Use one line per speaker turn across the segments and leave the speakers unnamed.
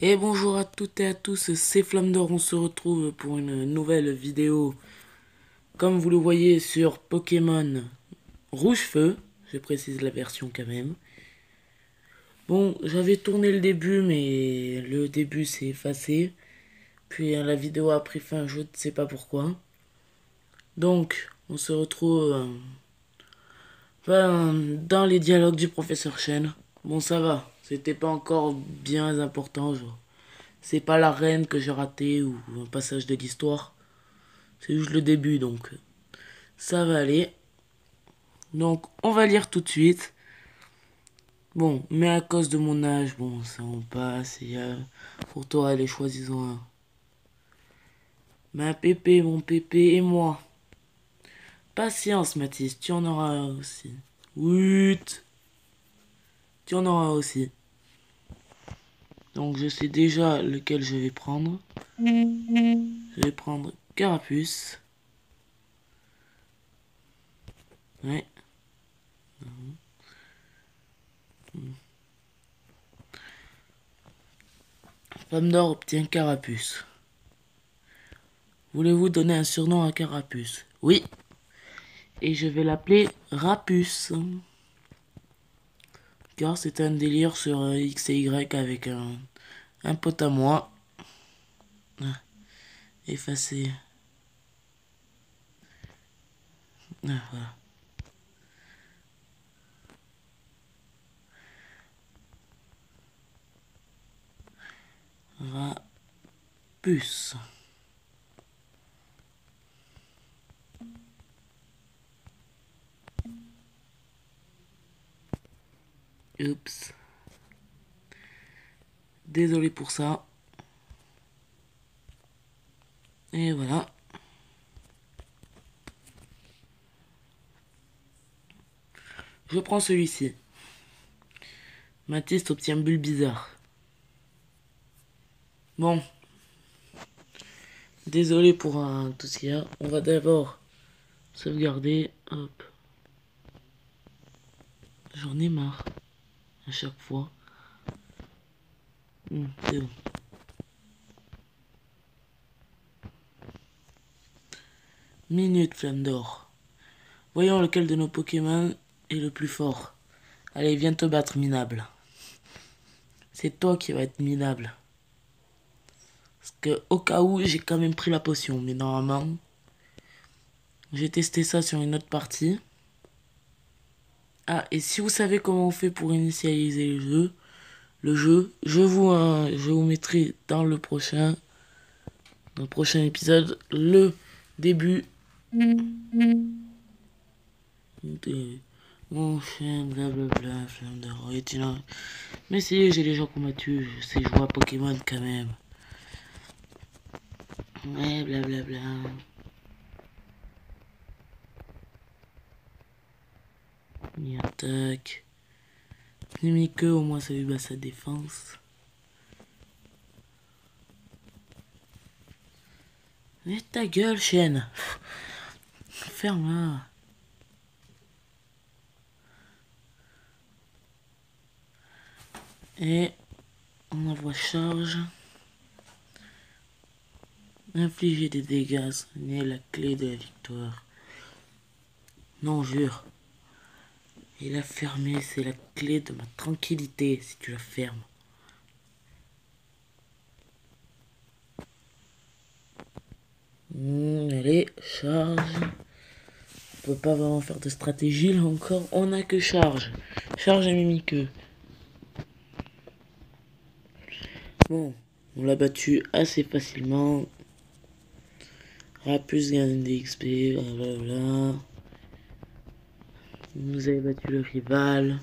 Et bonjour à toutes et à tous, c'est Flamme d'Or, on se retrouve pour une nouvelle vidéo. Comme vous le voyez sur Pokémon Rouge Feu, je précise la version quand même. Bon, j'avais tourné le début, mais le début s'est effacé. Puis la vidéo a pris fin, je ne sais pas pourquoi. Donc, on se retrouve dans les dialogues du professeur Chen. Bon, ça va, c'était pas encore bien important, genre. C'est pas la reine que j'ai raté ou un passage de l'histoire. C'est juste le début, donc ça va aller. Donc on va lire tout de suite. Bon, mais à cause de mon âge, bon, ça on passe. Pour toi, allez, choisis-en un. Ma pépé, mon pépé et moi. Patience, Mathis, tu en auras aussi. Oui, tu en auras aussi. Donc je sais déjà lequel je vais prendre. Je vais prendre Carapuce. Ouais. Femme d'or obtient Carapuce. Voulez-vous donner un surnom à Carapuce? Oui. Et je vais l'appeler Rapuce. Car c'est un délire sur X et Y avec un pote à moi. Ah, effacé. Ah, voilà. Rapuce. Oups. Désolé pour ça. Et voilà. Je prends celui-ci. Mathis obtient Bulbizarre. Bon. Désolé pour tout ce qu'il y a. On va d'abord sauvegarder. Hop. J'en ai marre. À chaque fois. C'est bon. Minute Flamme d'Or. Voyons lequel de nos Pokémon est le plus fort. Allez, viens te battre, minable. C'est toi qui vas être minable. Parce que au cas où, j'ai quand même pris la potion. Mais normalement, j'ai testé ça sur une autre partie. Ah, et si vous savez comment on fait pour initialiser le jeu, je vous mettrai dans le prochain épisode, le début de mon chien, blablabla, flamme d'or, mais si, j'ai les gens combattus, je sais jouer à Pokémon quand même. Ouais, blablabla. Il attaque. Mimikyu, au moins ça lui bat sa défense. Mais ta gueule, chienne. Ferme-la. Et on envoie charge. Infliger des dégâts, ce n'est la clé de la victoire. Non, jure. Et la fermer, c'est la clé de ma tranquillité si tu la fermes. Allez, charge. On peut pas vraiment faire de stratégie là encore. On a que charge. Charge à Mimikyu. Bon, on l'a battu assez facilement. Rapus gagne des XP, blablabla. Vous avez battu le rival.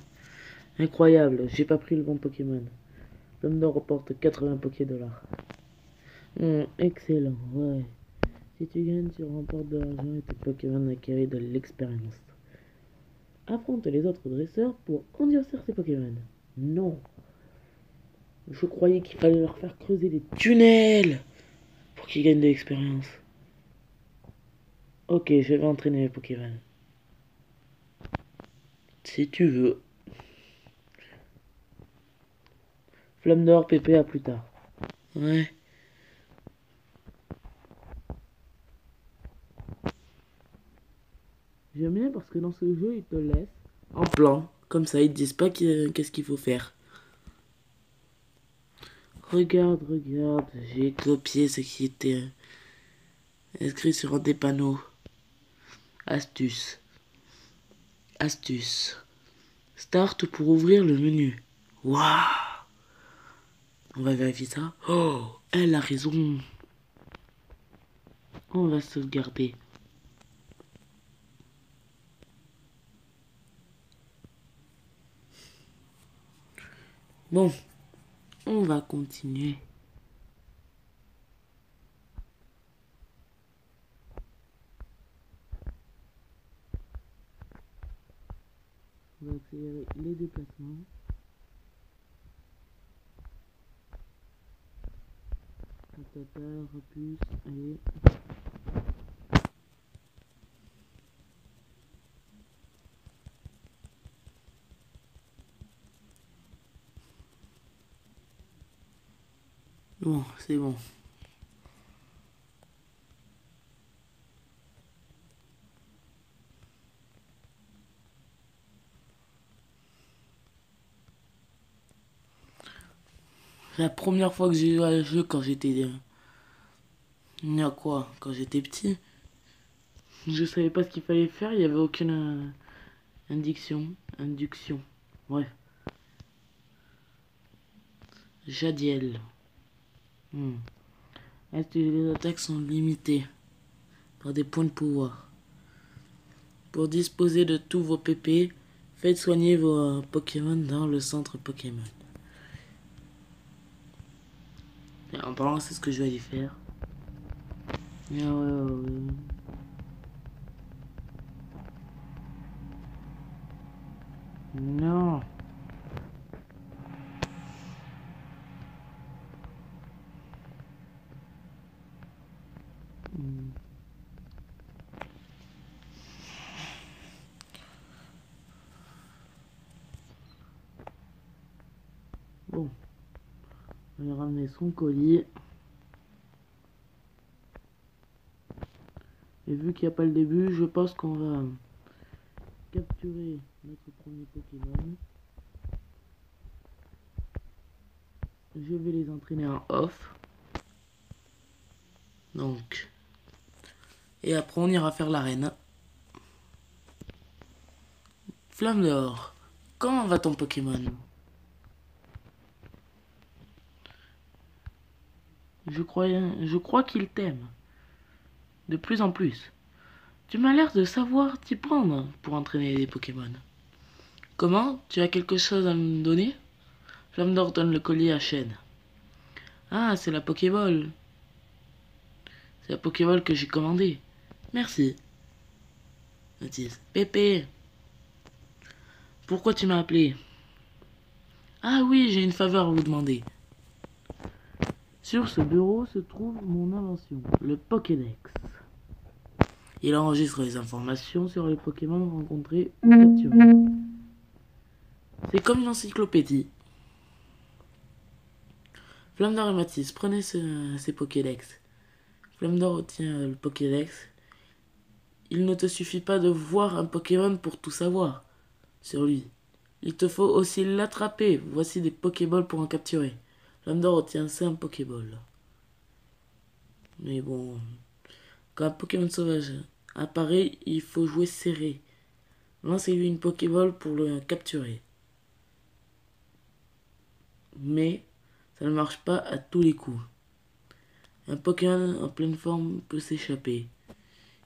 Incroyable, j'ai pas pris le bon Pokémon. L'homme d'or reporte 80 Poké-dollars. Excellent, ouais. Si tu gagnes, tu remportes de l'argent et tes Pokémon acquièrent de l'expérience. Affronte les autres dresseurs pour endurcir tes Pokémon. Non. Je croyais qu'il fallait leur faire creuser des tunnels pour qu'ils gagnent de l'expérience. Ok, je vais entraîner mes Pokémon. Si tu veux. Flamme d'or, Pépé, à plus tard. Ouais. J'aime bien parce que dans ce jeu, ils te laissent en plan. Comme ça, ils te disent pas qu'est-ce qu'il faut faire. Regarde, regarde, j'ai copié ce qui était inscrit sur un des panneaux. Astuce. Astuce. Start pour ouvrir le menu. Waouh! On va vérifier ça. Oh, elle a raison. On va sauvegarder. Bon, on va continuer. On va accélérer les déplacements. Tata, repousse, allez. Bon, c'est bon. La première fois que j'ai joué à ce jeu quand j'étais... il y a quoi? Quand j'étais petit. Je savais pas ce qu'il fallait faire, il y avait aucune induction. Bref. Jadiel. Est-ce que les attaques sont limitées par des points de pouvoir? Pour disposer de tous vos PP, faites soigner vos Pokémon dans le centre Pokémon. Et en parlant, c'est ce que je vais aller faire. Non. Bon. On va ramener son colis. Et vu qu'il n'y a pas le début, je pense qu'on va capturer notre premier Pokémon. Je vais les entraîner en off. Donc. Et après on ira faire l'arène. Flamme d'or. Comment va ton Pokémon? Je crois qu'il t'aime. De plus en plus. Tu m'as l'air de savoir t'y prendre pour entraîner les Pokémon. Comment? Tu as quelque chose à me donner? Flamme d'or donne le collier à Shen. Ah, c'est la Pokéball. C'est la Pokéball que j'ai commandée. Merci. Notice. Pépé. Pourquoi tu m'as appelé? Ah oui, j'ai une faveur à vous demander. Sur ce bureau se trouve mon invention, le Pokédex. Il enregistre les informations sur les Pokémon rencontrés ou capturés. C'est comme une encyclopédie. Flamme d'or et Mathis, prenez ces Pokédex. Flamme d'or retient le Pokédex. Il ne te suffit pas de voir un Pokémon pour tout savoir sur lui. Il te faut aussi l'attraper. Voici des Pokéballs pour en capturer. Flamme d'or retient 5 Pokéballs. Mais bon, quand un Pokémon sauvage apparaît, il faut jouer serré. Lancez-lui une Pokéball pour le capturer. Mais ça ne marche pas à tous les coups. Un Pokémon en pleine forme peut s'échapper.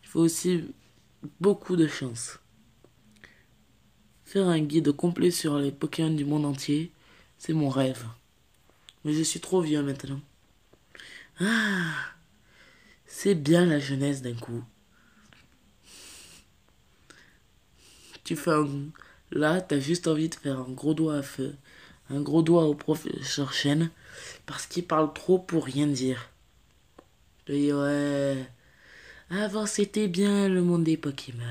Il faut aussi beaucoup de chance. Faire un guide complet sur les Pokémon du monde entier, c'est mon rêve. Mais je suis trop vieux maintenant. Ah, c'est bien la jeunesse d'un coup. Tu fais un... Là, t'as juste envie de faire un gros doigt à feu. Un gros doigt au professeur Chen. Parce qu'il parle trop pour rien dire. Je dis ouais. Avant c'était bien le monde des Pokémon.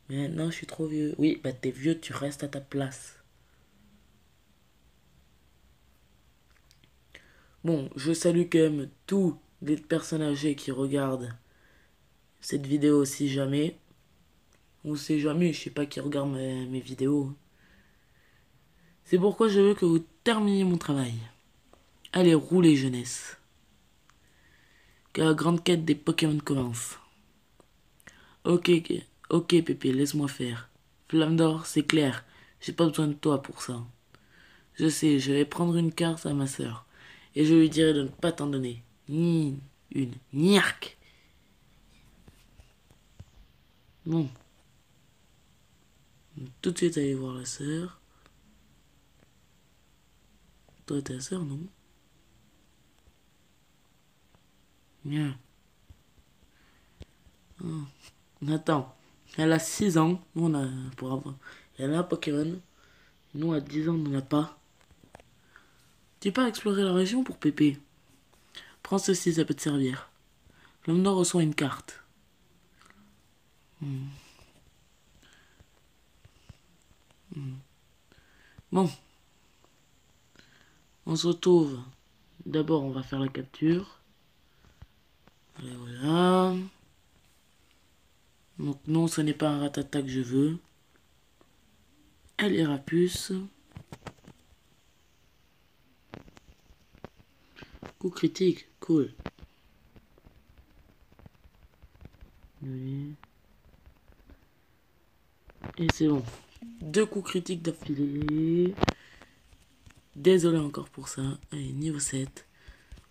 Mais maintenant je suis trop vieux. Oui, bah t'es vieux, tu restes à ta place. Bon, je salue quand même tous les personnes âgées qui regardent cette vidéo si jamais. On sait jamais, je sais pas qui regarde mes vidéos. C'est pourquoi je veux que vous terminiez mon travail. Allez, roulez jeunesse. Que la grande quête des Pokémon commence. Ok, ok Pépé, laisse-moi faire. Flamme d'or, c'est clair. J'ai pas besoin de toi pour ça. Je sais, je vais prendre une carte à ma sœur. Et je lui dirai de ne pas t'en donner. Ni une niarque. Bon. Tout de suite aller voir la sœur. Toi, ta sœur, non? Bien. Attends. Elle a 6 ans. Nous, on a... Pour avoir... Elle a un Pokémon. Nous, à 10 ans, on n'en a pas. Tu pars explorer la région pour Pépé. Prends ceci, ça peut te servir. L'homme d'or reçoit une carte. Bon. On se retrouve. D'abord, on va faire la capture. Allez, voilà. Donc non, ce n'est pas un ratata que je veux. Elle est rapuce. Coup critique, cool. Oui. Et c'est bon. 2 coups critiques d'affilée. Désolé encore pour ça. Allez, niveau 7.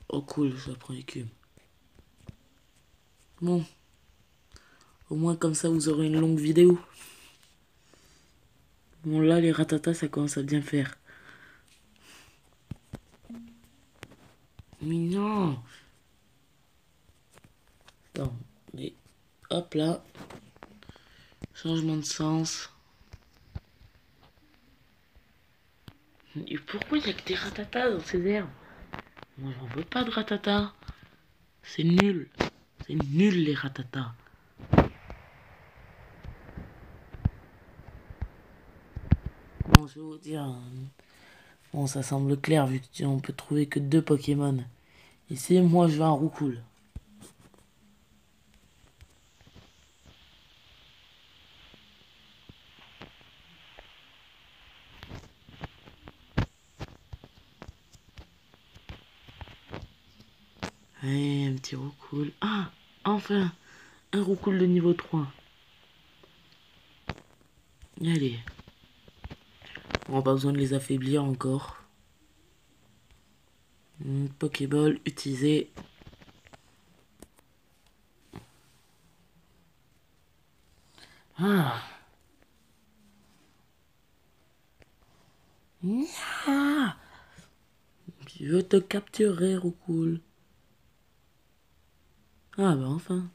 Oh cool, je la prends les cubes. Bon. Au moins comme ça vous aurez une longue vidéo. Bon là les ratatas ça commence à bien faire. Mais non. Attends. Et hop là. Changement de sens. Et pourquoi il y a que des ratatas dans ces herbes? Moi j'en veux pas de ratatas. C'est nul. C'est nul les ratatas. Bon je vais vous dire. Bon ça semble clair vu qu'on peut trouver que 2 Pokémon. Ici moi je veux un Roucoule. Allez, un petit Roucoule. Ah, enfin, un Roucoule de niveau 3. Allez. On n'a pas besoin de les affaiblir encore. Pokéball utilisé. Ah. Ah. Je te capturer, Roucoule. Ah bah enfin.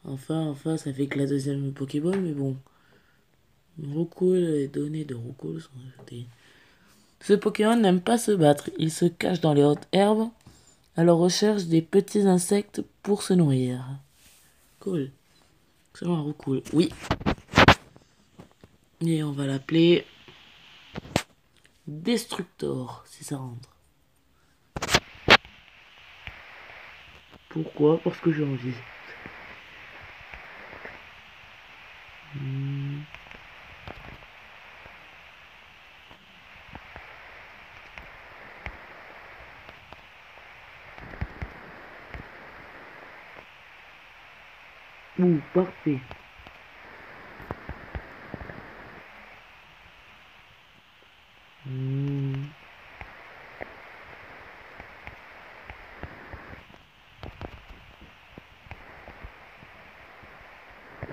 Enfin, ça fait que la deuxième Pokéball, mais bon. Roucoule et données de Roucoule sont ajoutées. Ce Pokémon n'aime pas se battre. Il se cache dans les hautes herbes à la recherche des petits insectes pour se nourrir. Cool. C'est un Roucoule. Oui. Et on va l'appeler Destructor, si ça rentre. Pourquoi? Parce que j'ai envie. Ouh, parfait.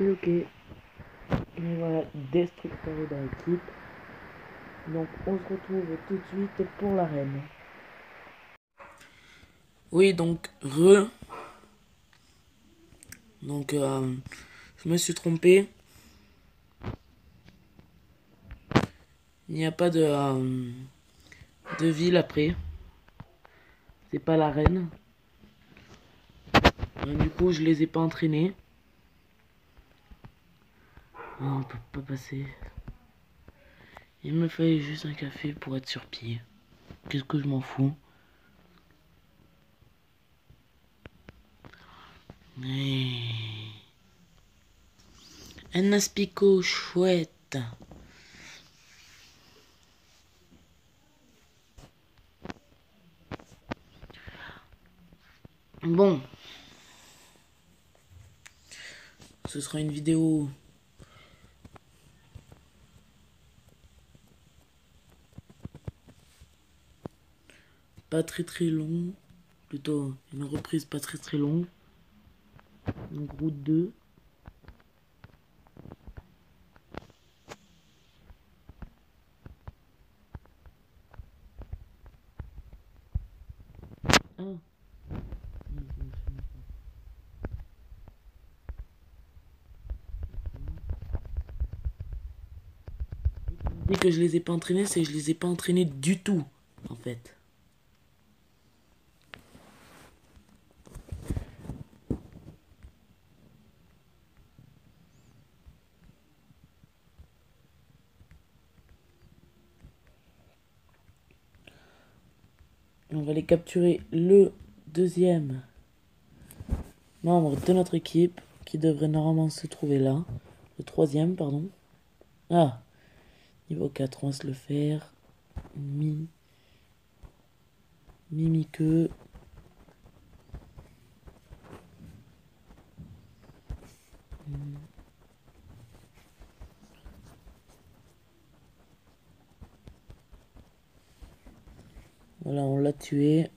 Ok. Et voilà, Destructor est dans l'équipe. Donc on se retrouve tout de suite pour l'arène. Oui, donc Donc je me suis trompé. Il n'y a pas de ville après. C'est pas l'arène. Du coup, je les ai pas entraînés. Oh, on peut pas passer. Il me fallait juste un café pour être sur pied. Qu'est-ce que je m'en fous? Un aspicot chouette. Bon. Ce sera une vidéo pas très longue. Plutôt une reprise pas très longue. Donc route 2. Ah. Dès que je les ai pas entraînés, c'est que je les ai pas entraînés du tout, en fait. On va aller capturer le deuxième membre de notre équipe, qui devrait normalement se trouver là. Le troisième, pardon. Ah, niveau 4, on va se le faire. Mimiqueux. Voilà, on l'a tué.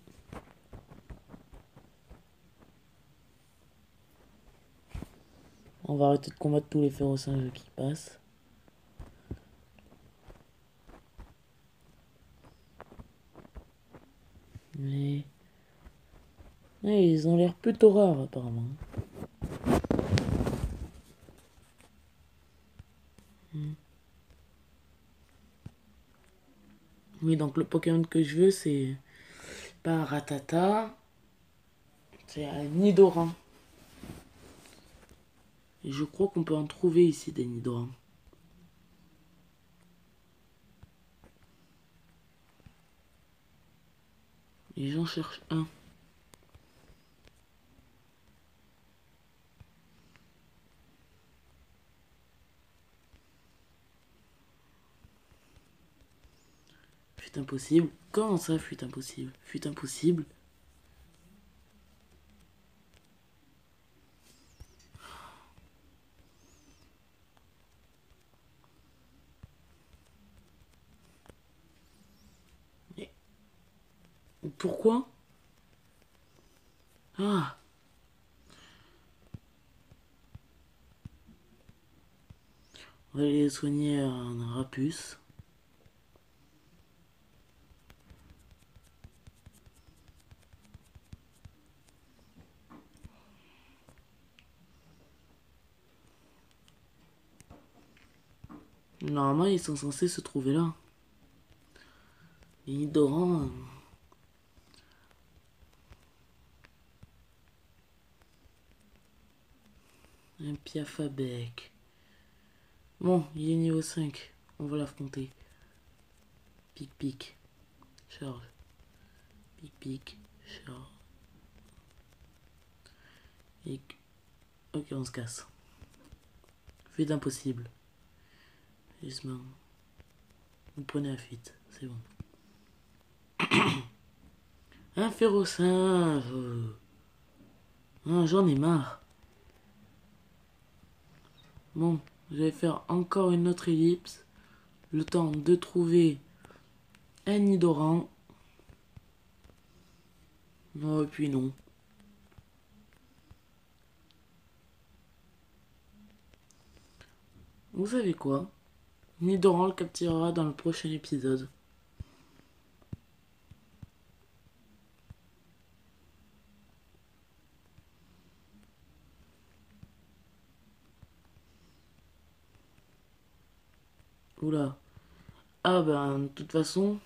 On va arrêter de combattre tous les férocinges qui passent. Mais ils ont l'air plutôt rares apparemment. Oui, donc le Pokémon que je veux, c'est pas Rattata, c'est un Nidoran. Et je crois qu'on peut en trouver ici des Nidorans. Et j'en cherche un. Fut impossible. Comment ça, fut impossible? Fut impossible. Mais pourquoi? Ah, on va aller soigner un Rapus. Normalement, ils sont censés se trouver là. Les Nidorans. Un Piafabec. Bon, il est niveau 5. On va l'affronter. Pic pic. Charge. Pic pic. Charge. Et... Ok, on se casse. Fuite impossible. Justement. Vous prenez la fuite. C'est bon. Un férocinge. Ah, j'en ai marre. Bon, je vais faire encore une autre ellipse. Le temps de trouver un Nidoran. Non, et puis non. Vous savez quoi? Nidoran le capturera dans le prochain épisode. Oula. Ah ben, de toute façon,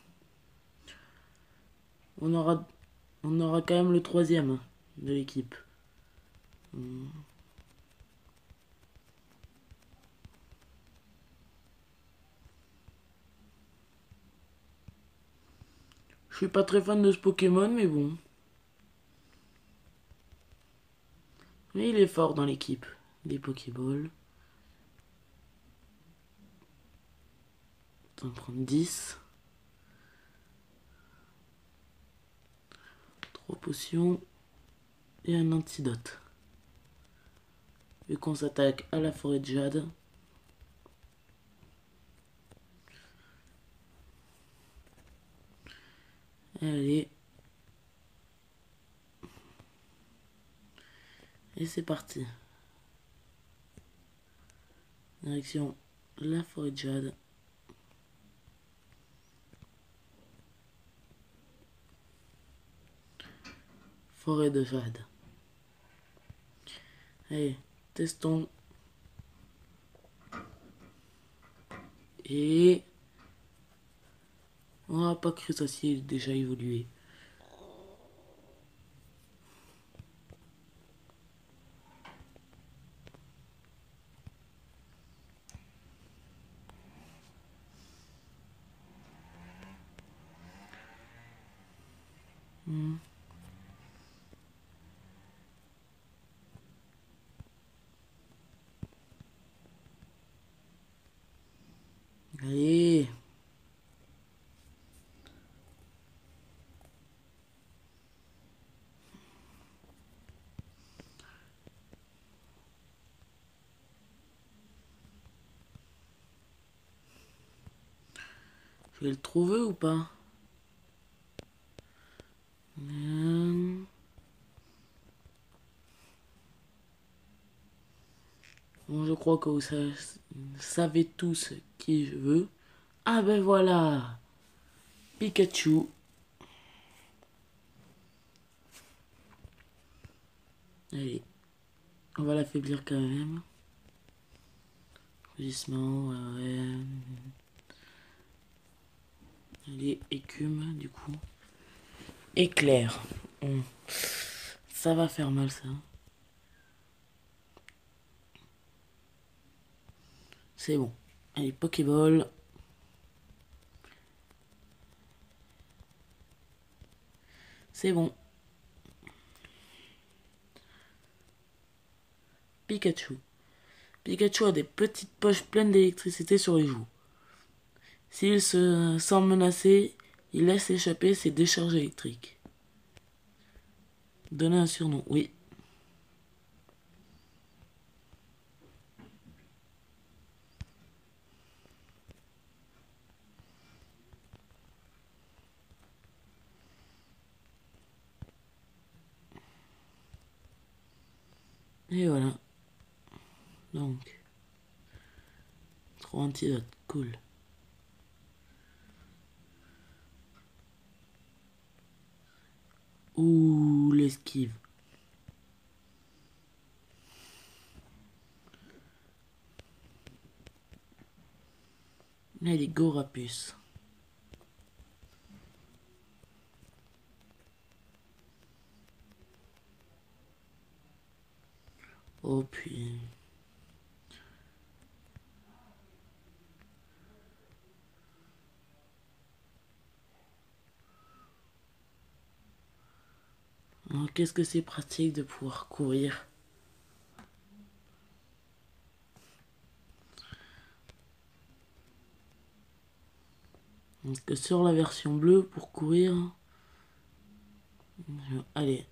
on aura quand même le troisième de l'équipe. Je suis pas très fan de ce Pokémon, mais bon. Mais il est fort dans l'équipe des Pokéballs. On va prendre 10. 3 potions. Et un antidote. Vu qu'on s'attaque à la forêt de jade. Allez. Et c'est parti. Direction la forêt de jade. Forêt de jade. Allez, testons. Et... on n'a pas cru ça s'il est déjà évolué. Allez. Je vais le trouver ou pas? Bon, je crois que vous savez tous qui je veux. Ah ben voilà, Pikachu. Allez, on va l'affaiblir quand même. Rugissement, ouais. Allez, écume du coup. Éclair. Ça va faire mal ça. C'est bon. Allez, Pokéball. C'est bon. Pikachu. Pikachu a des petites poches pleines d'électricité sur les joues. S'il se sent menacé, il laisse échapper ses décharges électriques. Donner un surnom, oui. Et voilà. Donc. 3 antidotes, cool. Ouh, l'esquive. Allez, Gorapus. Oh, puis... oh, qu'est-ce que c'est pratique de pouvoir courir. Parce que sur la version bleue, pour courir... allez.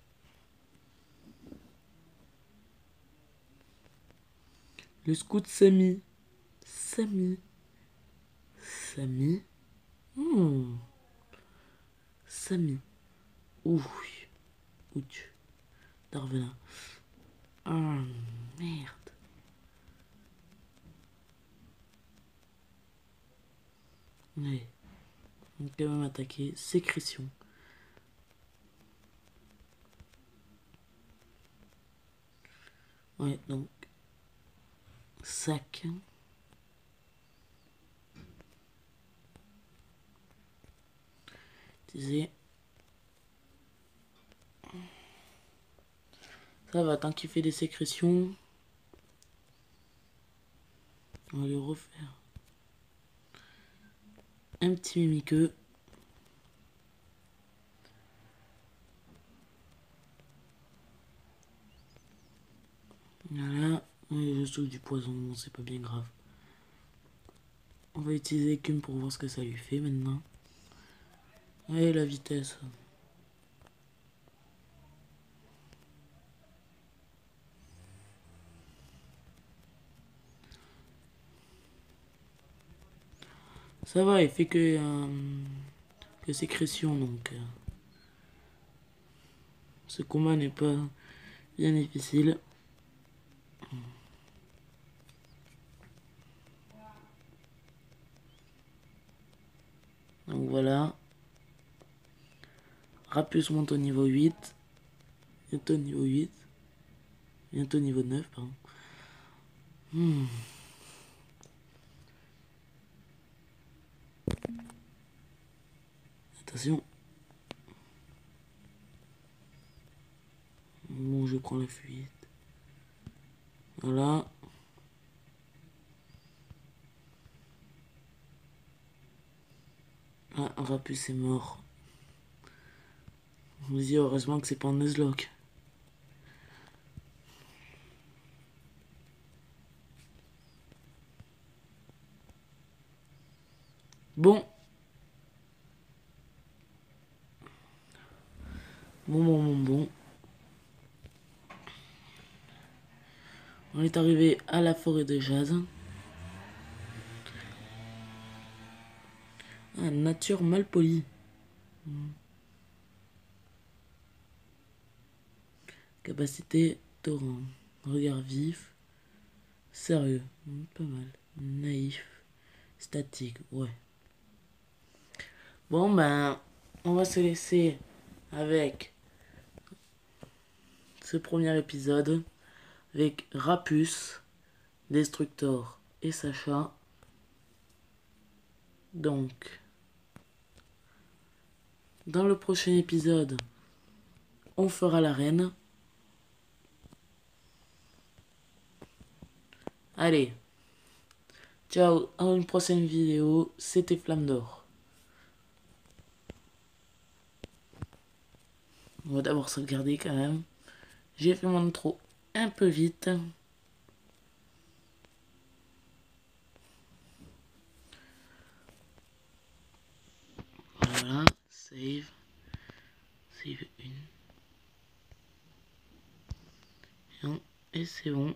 Le scout Samy. Samy. Samy. Samy. Ouh. Ouch. Darvelin. Ah, merde. Allez. On va quand même attaquer. Sécrétion. Ouais, donc. Sac. Utiliser. Ça va, tant qu'il fait des sécrétions. On va le refaire. Un petit mimiqueux. stock du poison, c'est pas bien grave. On va utiliser l'écume pour voir ce que ça lui fait maintenant. Et la vitesse. Ça va, il fait que sécrétion, donc ce combat n'est pas bien difficile. Donc voilà. Rapus monte au niveau 8. Bientôt niveau 8. Bientôt niveau 9, pardon. Attention. Bon, je prends la fuite. Voilà. Ah, Rapus est mort. Je me dis heureusement que c'est pas un Nuzlocke. Bon. Bon. On est arrivé à la forêt de jazz. Ah, nature mal polie. Capacité torrent. Regard vif. Sérieux. Pas mal. Naïf. Statique. Ouais. Bon ben, on va se laisser avec ce premier épisode. Avec Rapus, Destructor et Sacha. Donc, dans le prochain épisode, on fera l'arène. Allez, ciao, à une prochaine vidéo, c'était Flamme d'Or. On va d'abord sauvegarder quand même. J'ai fait mon intro un peu vite. Voilà, save. Save une. Et c'est bon.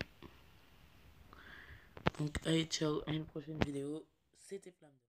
Donc allez, ciao, à une prochaine vidéo. C'était Flamme d'Or.